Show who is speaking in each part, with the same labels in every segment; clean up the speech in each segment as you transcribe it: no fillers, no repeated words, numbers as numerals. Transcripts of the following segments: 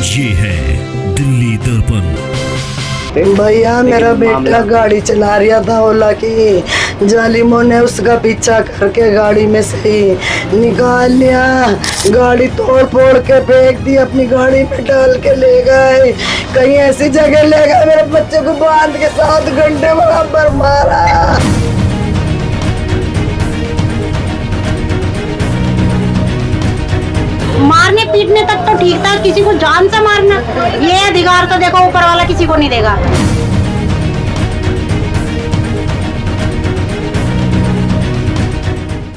Speaker 1: ये है दिल्ली दर्पण।
Speaker 2: भैया मेरा बेटा गाड़ी चला रहा था ओला की, जालिमों ने उसका पीछा करके गाड़ी में से ही निकाल लिया, गाड़ी तोड़ फोड़ के फेंक दी, अपनी गाड़ी में डाल के ले गए, कहीं ऐसी जगह ले गए मेरे बच्चे को बांध के 7 घंटे बराबर मारा।
Speaker 3: मारने पीटने तक तो ठीक था, किसी को जान से मारना ये अधिकार तो देखो ऊपर वाला किसी को नहीं देगा।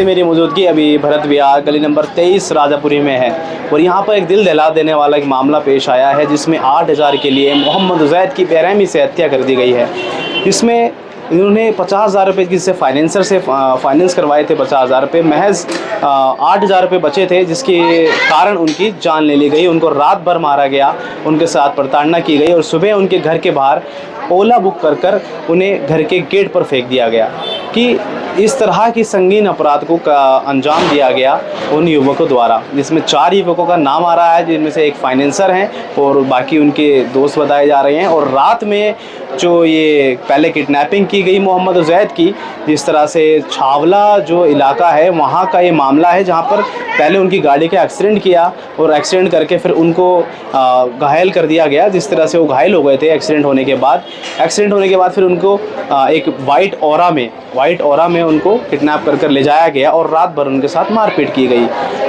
Speaker 4: मेरी मौजूदगी अभी भरत विहार गली नंबर 23 राजापुरी में है और यहाँ पर एक दिल दहला देने वाला एक मामला पेश आया है जिसमें 8000 के लिए मोहम्मद उजैद की बेरहमी से हत्या कर दी गई है। इसमें इन्होंने 50,000 रुपये किसी फाइनेंसर से फाइनेंस करवाए थे, 50,000 रुपये, महज 8,000 रुपये बचे थे जिसके कारण उनकी जान ले ली गई। उनको रात भर मारा गया, उनके साथ प्रताड़ना की गई और सुबह उनके घर के बाहर ओला बुक कर उन्हें घर के गेट पर फेंक दिया गया। कि इस तरह की संगीन अपराध को अंजाम दिया गया उन युवकों द्वारा, जिसमें 4 युवकों का नाम आ रहा है, जिनमें से एक फाइनेंसर हैं और बाकी उनके दोस्त बताए जा रहे हैं। और रात में जो ये पहले किडनैपिंग की गई मोहम्मद उजैद की, जिस तरह से छावला जो इलाका है वहाँ का ये मामला है, जहाँ पर पहले उनकी गाड़ी का एक्सीडेंट किया और एक्सीडेंट करके फिर उनको घायल कर दिया गया। जिस तरह से वो घायल हो गए थे एक्सीडेंट होने के बाद फिर उनको एक वाइट ऑरा में उनको किडनैप कर ले जाया गया और रात भर उनके साथ मारपीट की गई।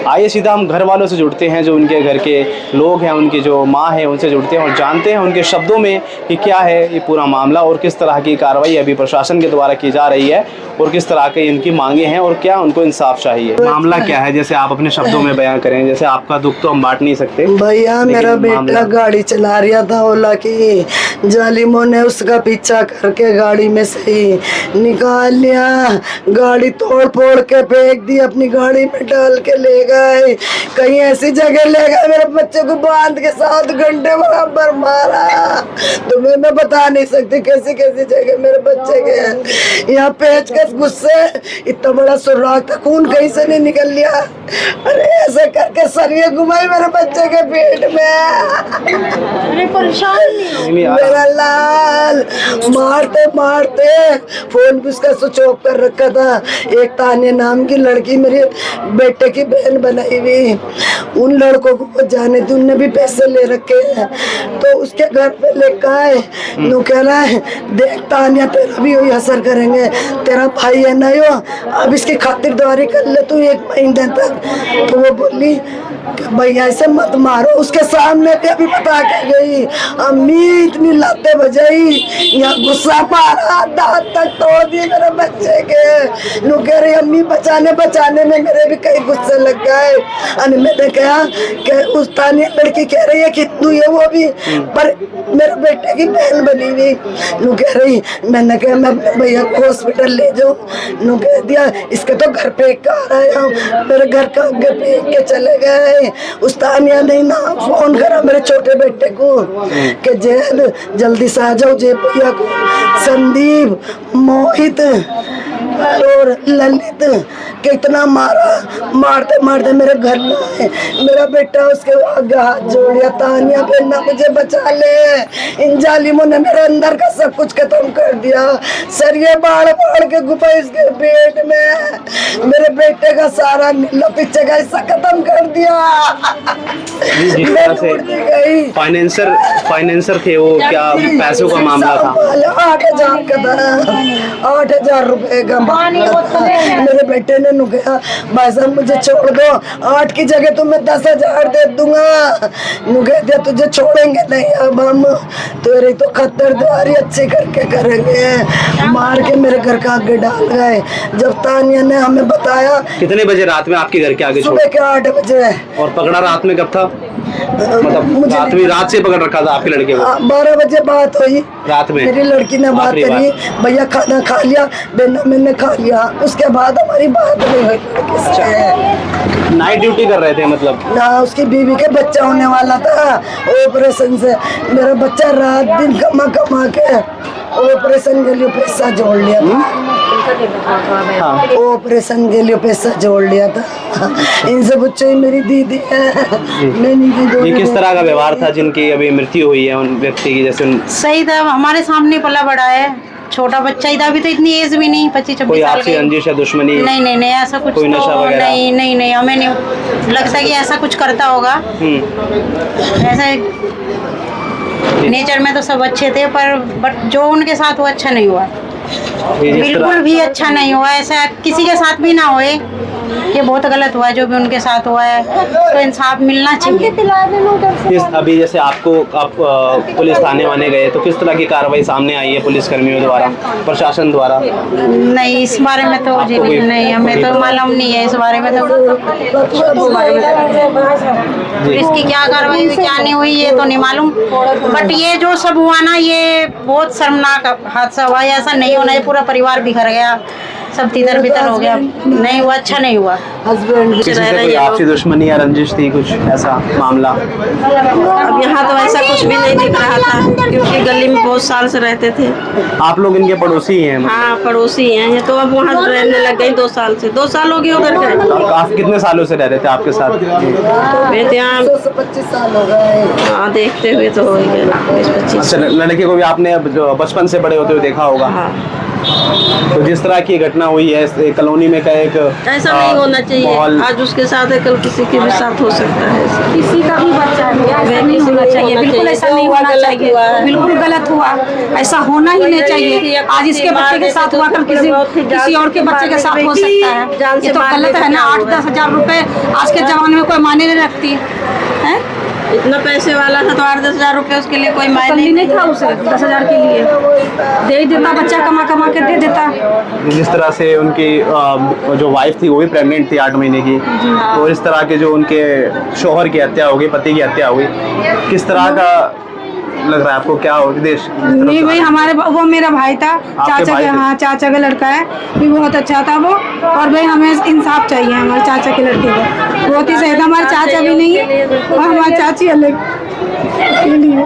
Speaker 4: आइए सीधा हम घर वालों से जुड़ते हैं, जो उनके घर के लोग हैं, उनकी जो माँ है उनसे जुड़ते हैं और जानते हैं उनके शब्दों में कि क्या है ये पूरा मामला और किस तरह की कार्रवाई अभी प्रशासन के द्वारा की जा रही है और किस तरह के इनकी मांगे हैं और क्या उनको इंसाफ चाहिए। मामला क्या है, जैसे आप अपने शब्दों में बयान करें, जैसे आपका दुख तो हम बांट नहीं सकते।
Speaker 2: भैया मेरा बेटा गाड़ी चला रहा था ओला की, जालिमों ने उसका पीछा करके गाड़ी में से ही निकाल लिया, गाड़ी तोड़ फोड़ के फेंक दी, अपनी गाड़ी में डाल के ले गए, कहीं ऐसी जगह ले गए मेरे बच्चे को बांध के 7 घंटे बराबर मारा। तुम्हें मैं बता नहीं सकती कैसी कैसी जगह मेरे बच्चे के। यहाँ पेचकस गुस्से, इतना बड़ा सुराख था, खून कहीं से नहीं निकल लिया। अरे ऐसे करके सरिये घुमाई मेरे बच्चे के पेट में।
Speaker 3: अरे परेशान
Speaker 2: मेरा लाल मारते मारते फोन भी उसका स्विच ऑफ कर रखा था। एक तानिया नाम की लड़की मेरे बेटे की बहन बनाई हुई, उन लड़कों को जाने थी, उनने भी पैसे ले रखे हैं, तो उसके घर पे लेकर आए। नु कह रहा है देख तानिया तेरा भी वही असर करेंगे, तेरा भाई है ना यो, अब इसकी खातिरदारी कर ले तू 1 महीने तक। तो वो बोली भैया ऐसे मत मारो, उसके सामने भी अभी बता के गई, अम्मी इतनी लाते बजाई, यहाँ गुस्सा मारा, दांत तक तोड़ दिए मेरे बच्चे के। नु कह रही अम्मी बचाने में मेरे भी कई गुस्से लग गए। और मैंने कहा कि उस तानिया लड़की कह रही है कि तू ये वो भी पर मेरे बेटे की बहन बनी हुई। नु कह रही, मैंने कहा मैं अपने भैया को हॉस्पिटल ले जाऊँ। नु कह दिया इसके तो घर पे आ रहे हो, मेरे घर का आगे फेंक के चले गए। उस तानिया ने ना फोन करा मेरे छोटे बेटे को कि जेल जल्दी से आ जाओ, जे भैया को संदीप, मोहित और ललित कितना मारते मारते मेरे घर में आए। मेरा बेटा उसके आगे हाथ जोड़िया, तानिया बेटा मुझे बचा ले, इन जालिमों ने मेरे अंदर का सब कुछ खत्म कर दिया। सरिये बाढ़ के घुपाई इसके पेट में, मेरे बेटे का सारा नीला पीछे का हिस्सा खत्म कर दिया।
Speaker 4: फाइनेंसर थे वो, क्या पैसों का मामला था?
Speaker 2: 8,000 का था, 8,000 रुपए का। मेरे बेटे ने नुकया भाई साहब मुझे छोड़ दो, 8 की जगह तो मैं 10,000 दे दूंगा। नुकया दिया तुझे छोड़ेंगे नहीं, अब हम तेरी तो खतरदारी अच्छी करके करेंगे। मार के मेरे घर का आगे डाल गए। जब तानिया ने हमें बताया।
Speaker 4: कितने बजे रात में आपके घर के आगे?
Speaker 2: सुबह के 8 बजे।
Speaker 4: और पकड़ा रात में कब था? मतलब रात से पकड़ रखा था आपके लड़के को?
Speaker 2: 12 बजे बात हुई
Speaker 4: रात में।
Speaker 2: मेरी लड़की ने बात करी, भैया खाना खा लिया, मैंने खा लिया, उसके बाद हमारी बात नहीं हुई लड़की से।
Speaker 4: नाइट ड्यूटी कर रहे थे मतलब?
Speaker 2: ना, उसकी बीवी के बच्चा होने वाला था ऑपरेशन से। मेरा बच्चा रात दिन कमा के ऑपरेशन के लिए पैसा जोड़ लिया था।
Speaker 4: हाँ
Speaker 2: ऑपरेशन के लिए पैसा जोड़ लिया था। इनसे बच्चे ही मेरी दीदी है। मैं नहीं
Speaker 4: ये किस तरह का व्यवहार था जिनकी अभी मृत्यु हुई है उन व्यक्ति की? जैसे
Speaker 3: सही था, हमारे सामने पला बड़ा है, छोटा बच्चा ही था, अभी तो इतनी एज भी नहीं, 25-26
Speaker 4: कोई
Speaker 3: साल
Speaker 4: आपसी
Speaker 3: की।
Speaker 4: रंजिश या दुश्मनी?
Speaker 3: नहीं ऐसा कुछ
Speaker 4: कोई नशा
Speaker 3: तो
Speaker 4: वगैरह?
Speaker 3: नहीं हमें नहीं लगता कि ऐसा कुछ करता होगा। ऐसा नेचर में तो सब अच्छे थे, पर बट जो उनके साथ हुआ अच्छा नहीं हुआ,
Speaker 4: ये जिस
Speaker 3: बिल्कुल
Speaker 4: तरह
Speaker 3: भी अच्छा नहीं हुआ। ऐसा किसी के साथ भी ना होए, ये बहुत गलत हुआ है जो भी उनके साथ हुआ है, तो इंसाफ मिलना चाहिए।
Speaker 4: अभी जैसे आप पुलिस थाने वाने गए तो किस तरह की कार्रवाई सामने आई है पुलिस कर्मियों द्वारा, प्रशासन द्वारा?
Speaker 3: नहीं, इस बारे में तो जी
Speaker 4: कोई-
Speaker 3: नहीं, हमें तो मालूम नहीं है इस बारे में तो। पुलिस की क्या कार्रवाई हुई क्या नहीं हुई ये तो नहीं मालूम, बट ये जो सब हुआ ना ये बहुत शर्मनाक हादसा हुआ है। ऐसा नहीं होना, ये पूरा परिवार बिखर गया, सब तितर बितर हो गया, नहीं हुआ, अच्छा नहीं हुआ।
Speaker 2: हस्बैंड
Speaker 4: किसी से कोई आपसी दुश्मनी या रंजिश थी, कुछ ऐसा मामला?
Speaker 5: अब यहाँ तो ऐसा कुछ भी नहीं दिख रहा था, क्योंकि गली में बहुत साल से रहते थे।
Speaker 4: आप लोग इनके पड़ोसी ही हैं?
Speaker 5: हाँ, पड़ोसी हैं ये तो। अब वहाँ रहने लग गई 2 साल से, 2 साल हो गए उधर गए।
Speaker 4: आप कितने सालों से रह रहे थे आपके साथ?
Speaker 5: मैं तो यहाँ
Speaker 2: 25 साल हो गए।
Speaker 5: हाँ, देखते हुए तो हो ही गए 20-25।
Speaker 4: अच्छा, लड़के को भी आपने जो बचपन से बड़े होते हुए देखा होगा।
Speaker 5: हाँ,
Speaker 4: तो जिस तरह की घटना हुई है इस कॉलोनी में का एक
Speaker 5: ऐसा नहीं होना चाहिए।
Speaker 4: माहौल-
Speaker 5: आज उसके साथ है, कल किसी के भी साथ हो सकता है।
Speaker 6: किसी का भी बच्चा है, ऐसा नहीं होना चाहिए, बिल्कुल ऐसा नहीं होना चाहिए, बिल्कुल गलत हुआ, ऐसा होना ही नहीं चाहिए। आज इसके बच्चे के साथ हुआ, कल किसी और के बच्चे के साथ हो सकता है, ये तो गलत है ना। 8-10 हजार रुपए आज के जमाने में कोई मायने नहीं रखती है।
Speaker 5: इतना पैसे वाला था तो 8-10 हजार रुपए उसके लिए कोई मायने
Speaker 6: तसल्ली नहीं था उसे 10 हजार के लिए, दे ही देता, बच्चा कमा के दे देता।
Speaker 4: जिस तरह से उनकी जो वाइफ थी वो भी प्रेग्नेंट थी 8 महीने की, तो इस तरह के जो उनके शोहर की हत्या हो गई, पति की हत्या हो गई, किस तरह का लग रहा है आपको? क्या उद्देश्य?
Speaker 6: नहीं भाई, हमारे वो मेरा भाई था, चाचा
Speaker 4: भाई
Speaker 6: के,
Speaker 4: थे?
Speaker 6: हाँ चाचा का लड़का है, भी बहुत अच्छा था वो। और भाई हमें इंसाफ चाहिए हमारे चाचा के लड़के को, बहुत ही सही था। हमारे चाचा भी नहीं है और हमारी चाची अलग के लिए।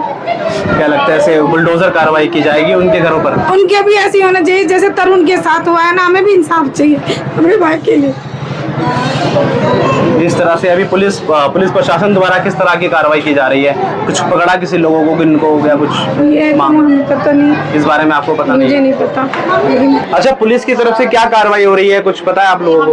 Speaker 4: क्या लगता है ऐसे बुलडोजर कार्रवाई की जाएगी उनके घरों पर?
Speaker 6: उनके भी ऐसी होना चाहिए जैसे तरुण के साथ हुआ है ना, हमें भी इंसाफ चाहिए हमारे भाई के लिए।
Speaker 4: जिस तरह से अभी पुलिस प्रशासन द्वारा किस तरह की कार्रवाई की जा रही है? कुछ पकड़ा किसी लोगों को, किनको हो गया कुछ
Speaker 6: ये तो
Speaker 4: मामला?
Speaker 6: हमें पता नहीं,
Speaker 4: इस बारे में आपको पता
Speaker 6: मुझे
Speaker 4: नहीं?
Speaker 6: नहीं पता, लेकिन
Speaker 4: अच्छा, पुलिस की तरफ से क्या कार्रवाई हो रही है, कुछ पता है आप लोगों को?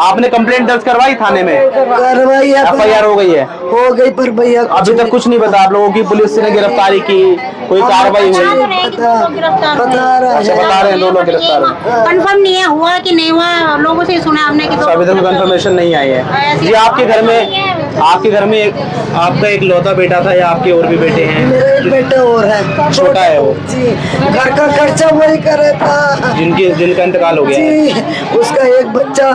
Speaker 4: आपने कंप्लेंट दर्ज करवाई थाने में?
Speaker 2: कार्रवाई
Speaker 4: FIR हो गई है?
Speaker 2: हो गई, पर भैया
Speaker 4: अभी तक कुछ नहीं पता आप लोगों की? पुलिस ने गिरफ्तारी की, कोई कार्रवाई हुई?
Speaker 2: बता रहा
Speaker 4: अच्छा, बता रहे हैं 2 लोग गिरफ्तार हैं।
Speaker 3: कंफर्म नहीं है हुआ कि नहीं हुआ, लोगों से ही सुना हमने कि
Speaker 4: अभी तक कंफर्मेशन नहीं आई है। जी, आपके घर में आपका एक लौता बेटा था या आपके और भी बेटे हैं?
Speaker 2: मेरा एक बेटा और है,
Speaker 4: छोटा है वो?
Speaker 2: जी, घर का खर्चा वही करे था
Speaker 4: जिनका इंतकाल हो गया है?
Speaker 2: जी। उसका एक बच्चा,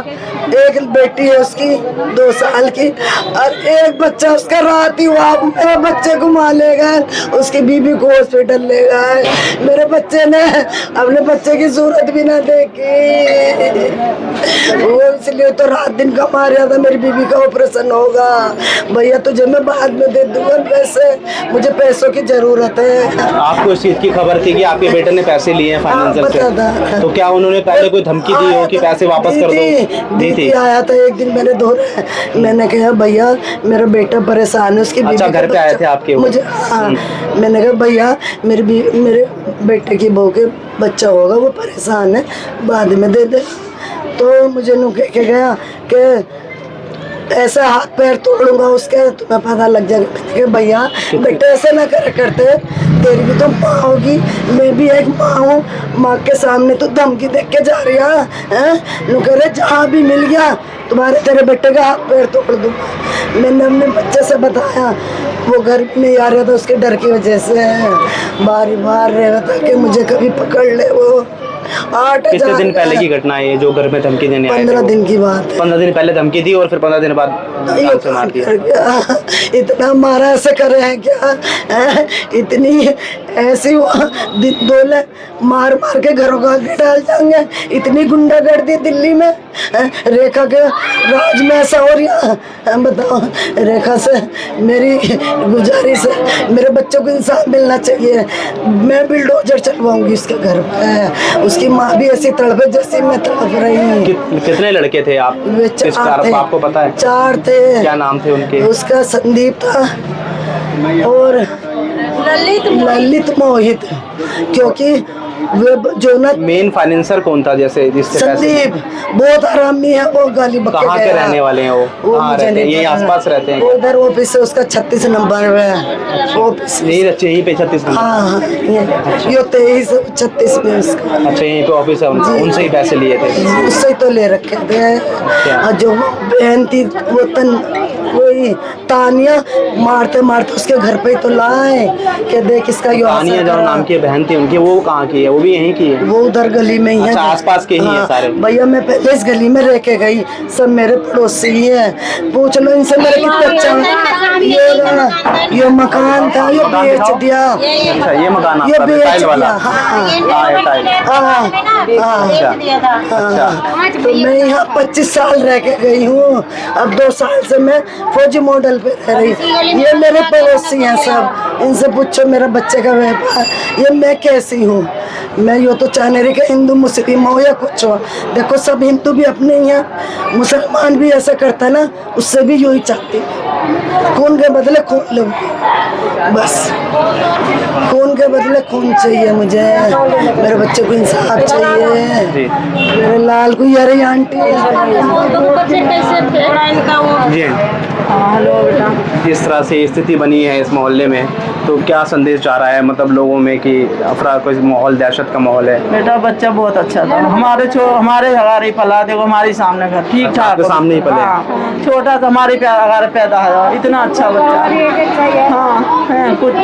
Speaker 2: एक बेटी है उसकी 2 साल की, और एक बच्चा उसका रात ही हुआ। मेरे बच्चे को मार ले गए, उसकी बीबी को हॉस्पिटल ले गए। मेरे बच्चे ने अपने बच्चे की सूरत भी ना देखी, वो इसलिए तो रात दिन कमा रहा था। मेरी बीबी का ऑपरेशन होगा, भैया तुझे मैं बाद में दे दूंगा पैसे, मुझे पैसों की जरूरत है।
Speaker 4: आपको इस चीज की खबर थी कि आपके बेटे ने पैसे लिए हैं फाइनेंशियल
Speaker 2: पता था।
Speaker 4: से, तो क्या उन्होंने पहले कोई धमकी दी हो कि पैसे वापस कर दो? दी थी?
Speaker 2: आया था एक दिन, मैंने कहा भैया मेरा बेटा परेशान है, उसकी
Speaker 4: अच्छा,
Speaker 2: बीवी का
Speaker 4: घर पे आए
Speaker 2: बच्चा-
Speaker 4: थे आपके वो?
Speaker 2: मुझे, हाँ, मैंने कहा भैया मेरे बेटे की बहू के बच्चा होगा, वो परेशान है, बाद में दे दे। तो मुझे नु कह के गया कि ऐसा हाथ पैर तोड़ूंगा उसके, तुम्हें पता लग जाएगा। मैंने कहा भैया बेटे ऐसे ना करते, तेरी भी तो माँ होगी, मैं भी एक माँ हूँ, माँ के सामने तो धमकी देख के जा रही है। नु कह रहे जहाँ भी मिल गया तुम्हारे तेरे बेटे का हाथ पैर तोड़ दूंगा। मैंने अपने बच्चे से बताया, वो घर भी नहीं आ रहा था उसके डर की वजह से, बार बार रह रहा था कि मुझे कभी पकड़ ले वो।
Speaker 4: कितने दिन पहले की घटना है ये जो घर में धमकी देने आए थे?
Speaker 2: 15 दिन की बात है।
Speaker 4: 15 दिन पहले धमकी दी और फिर 15 दिन बाद जान से मार दिया।
Speaker 2: इतना मारा ऐसे कर रहे हैं क्या? इतनी ऐसी दोले मार मार के घरों का आगे डाल जाएंगे। इतनी गुंडागर्दी दिल्ली में रेखा के राज में ऐसा हो रहा। बताओ, रेखा से मेरी गुजारिश है, मेरे बच्चों को इंसाफ मिलना चाहिए। मैं बिल्डोजर चलवाऊंगी उसके घर पे। उसकी माँ भी ऐसी तड़पे जैसी मैं तड़प रही हूँ।
Speaker 4: कितने लड़के थे आप?
Speaker 2: वे 4 थे।
Speaker 4: आपको पता है?
Speaker 2: 4 थे।
Speaker 4: क्या नाम थे उनके?
Speaker 2: उसका संदीप था और ललित मोहित, क्योंकि वे जो ना
Speaker 4: मेन फाइनेंसर कौन था जैसे जिससे
Speaker 2: संदीप बहुत आरामी है वो। गाली बक्के
Speaker 4: कहाँ के रहने वाले हैं वो कहाँ
Speaker 2: मुझे
Speaker 4: रहते हैं?
Speaker 2: नहीं
Speaker 4: यही
Speaker 2: पता।
Speaker 4: आसपास रहते हैं?
Speaker 2: उधर ऑफिस है उसका 36 नंबर है ऑफिस।
Speaker 4: यही पे 36 नंबर?
Speaker 2: हाँ, ये 23 36 में उसका।
Speaker 4: अच्छा, यहीं पे ऑफिस है उनसे ही पैसे लिए थे?
Speaker 2: उससे तो ले रखे थे। और जो बहन थी वही तानिया, मारते मारते उसके घर पे तो लाए कि देख इसका
Speaker 4: तानिया जो नाम की बहन थी उनकी, वो कहाँ की है? वो भी यहीं की है?
Speaker 2: वो उधर गली में ही है।
Speaker 4: अच्छा, आसपास के ही हैं सारे?
Speaker 2: भैया मैं पहले इस गली में रह के गई, सब मेरे पड़ोसी ही हैं। पूछ लो इनसे मेरे कितने अच्छा ये मकान था, ये बेच दिया।
Speaker 4: अच्छा, ये मकान
Speaker 2: ये
Speaker 4: आपका
Speaker 2: बेच
Speaker 4: टाइल वाला?
Speaker 2: दिया।
Speaker 4: हाँ, टाइल।
Speaker 2: हाँ, तो मैं यहाँ 25 साल रह के गई हूँ। अब 2 साल से मैं फौजी मॉडल पे रह रही। ये मेरे पड़ोसी हैं सब, इनसे पूछो मेरा बच्चे का व्यापार। ये मैं कैसी हूँ? मैं यो तो चाह नहीं रही कि हिंदू मुस्लिम हो या कुछ हो। देखो सब हिंदू भी अपने ही हैं, मुसलमान भी ऐसा करता है ना, उससे भी यही चाहती। खून के बदले खून लो, बस खून के बदले खून चाहिए मुझे। मेरे बच्चे को इंसाफ चाहिए। मेरे लाल को यार आंटी
Speaker 4: जी। जिस तरह से स्थिति बनी है इस मोहल्ले में, तो क्या संदेश जा रहा है मतलब लोगों में कि अफरा कोई माहौल, दहशत का माहौल है?
Speaker 5: बेटा बच्चा बहुत अच्छा था, हमारे हमारे पला, देखो हमारे सामने घर ठीक ठाक।
Speaker 4: आपके सामने ही पले?
Speaker 5: हाँ, छोटा था हमारे प्यार पैदा है, इतना अच्छा बच्चा। हाँ है कुछ,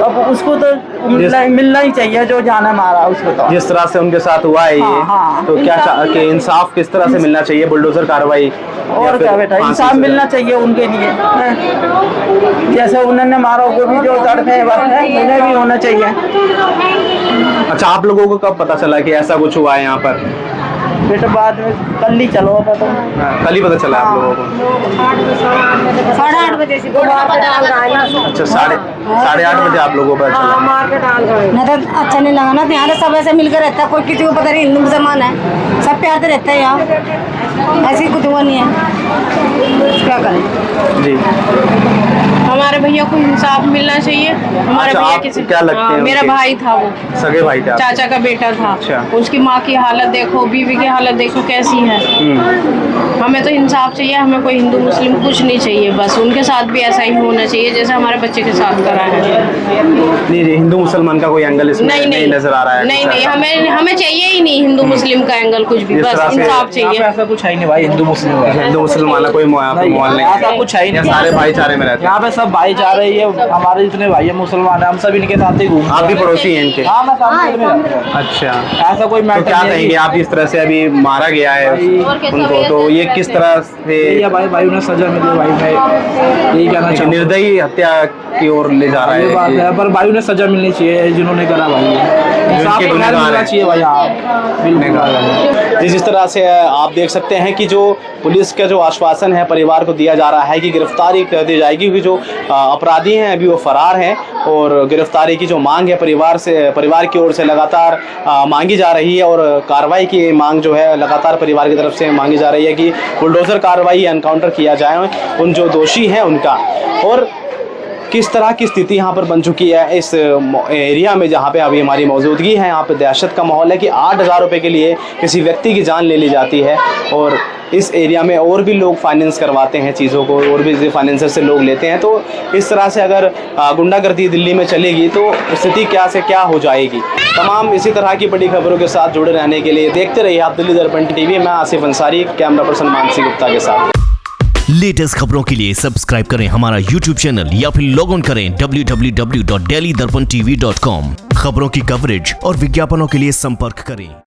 Speaker 5: अब उसको तो मिलना ही चाहिए जो जाने मारा उसको। तो
Speaker 4: जिस तरह से उनके साथ हुआ है ये,
Speaker 5: हाँ,
Speaker 4: तो क्या कि इंसाफ किस तरह से मिलना चाहिए? बुलडोजर कार्रवाई
Speaker 5: और क्या बेटा, इंसाफ मिलना चाहिए उनके लिए। जैसे उन्होंने मारा को भी जो दर्द है उन्हें भी होना चाहिए।
Speaker 4: अच्छा, आप लोगों को कब पता चला कि ऐसा कुछ हुआ है यहाँ पर?
Speaker 5: बेटा बाद में कल ही चलो पता।
Speaker 4: कल ही पता चला आप लोगों को?
Speaker 6: 8:30 बजे से
Speaker 4: अच्छा, 8:30 बजे आप लोगों को पता चला?
Speaker 6: ना तो अच्छा नहीं लगा ना। तो यहाँ तो सब ऐसे मिलकर रहता है, कोई किसी को पता नहीं हिंदू मुसलमान है, सब प्यार से रहते हैं यहाँ। ऐसी कुछ हुआ नहीं है, क्या करें
Speaker 4: जी।
Speaker 7: हमारे भैया को इंसाफ मिलना चाहिए। हमारे
Speaker 4: अच्छा,
Speaker 7: भैया
Speaker 4: आप
Speaker 7: किसी
Speaker 4: क्या लगते हैं
Speaker 7: मेरा
Speaker 4: उनके?
Speaker 7: भाई था, वो
Speaker 4: सगे भाई थे?
Speaker 7: चाचा का बेटा था।
Speaker 4: अच्छा।
Speaker 7: उसकी माँ की हालत देखो, बीवी की हालत देखो कैसी है। हमें तो इंसाफ चाहिए, हमें कोई हिंदू मुस्लिम कुछ नहीं चाहिए, बस उनके साथ भी ऐसा ही होना चाहिए जैसे हमारे बच्चे के साथ करा है।
Speaker 4: नहीं, हिंदू मुसलमान का कोई एंगल इसमें नहीं नजर आ रहा है?
Speaker 7: नहीं, हमें चाहिए ही नहीं हिंदू मुस्लिम का एंगल कुछ भी, बस इंसाफ चाहिए।
Speaker 5: ऐसा कुछ है नहीं भाई, हिंदू
Speaker 4: मुसलमान कोई माहौल नहीं,
Speaker 5: ऐसा कुछ है ही नहीं।
Speaker 4: सारे भाईचारे में रहते हैं
Speaker 5: यहाँ पे सब भाईचारे ही है। हमारे जितने भाई है मुसलमान है, हम सब इनके साथ ही घूमते हैं।
Speaker 4: आप भी पड़ोसी हैं इनके?
Speaker 5: हाँ, मैं सामने में रहता हूँ।
Speaker 4: अच्छा,
Speaker 5: ऐसा कोई
Speaker 4: तो
Speaker 5: मैटर
Speaker 4: क्या
Speaker 5: नहीं है।
Speaker 4: कहेंगे आप? इस तरह से अभी मारा गया है उनको, तो ये किस तरह से
Speaker 5: ये भाई उन्हें सजा मिली भाई, मैं यही कहना
Speaker 4: एक
Speaker 5: चाहूँ।
Speaker 4: निर्दयी हत्या की ओर ले जा रहा
Speaker 5: ये बात
Speaker 4: है?
Speaker 5: है, पर भाई उन्हें सजा मिलनी चाहिए जिन्होंने करा भाई। इंसाफ
Speaker 4: जिनके
Speaker 5: तो खैर
Speaker 4: गुनहगार
Speaker 5: मिलना
Speaker 4: हैं।
Speaker 5: चाहिए भाई। हाँ बिल्कुल।
Speaker 4: जिस तरह से आप देख सकते हैं कि जो पुलिस का जो आश्वासन है परिवार को दिया जा रहा है कि गिरफ्तारी कर दी जाएगी, क्योंकि जो अपराधी हैं अभी वो फरार हैं और गिरफ्तारी की जो मांग है परिवार की ओर से लगातार मांगी जा रही है और कार्रवाई की मांग जो है लगातार परिवार की तरफ से मांगी जा रही है कि बुलडोजर कार्रवाई, एनकाउंटर किया जाए उन जो दोषी हैं उनका। और किस तरह की स्थिति यहाँ पर बन चुकी है इस एरिया में जहाँ पे अभी हमारी मौजूदगी है, यहाँ पे दहशत का माहौल है कि 8,000 रुपये के लिए किसी व्यक्ति की जान ले ली जाती है। और इस एरिया में और भी लोग फाइनेंस करवाते हैं चीज़ों को, और भी फाइनेंसर से लोग लेते हैं। तो इस तरह से अगर गुंडागर्दी दिल्ली में चलेगी तो स्थिति क्या से क्या हो जाएगी। तमाम इसी तरह की बड़ी खबरों के साथ जुड़े रहने के लिए देखते रहिए आप दिल्ली दर्पण टीवी। मैं आसिफ अंसारी, कैमरा पर्सन मानसी गुप्ता के साथ।
Speaker 1: लेटेस्ट खबरों के लिए सब्सक्राइब करें हमारा YouTube चैनल या फिर लॉग ऑन करें www.delhidarpantv.com। खबरों की कवरेज और विज्ञापनों के लिए संपर्क करें।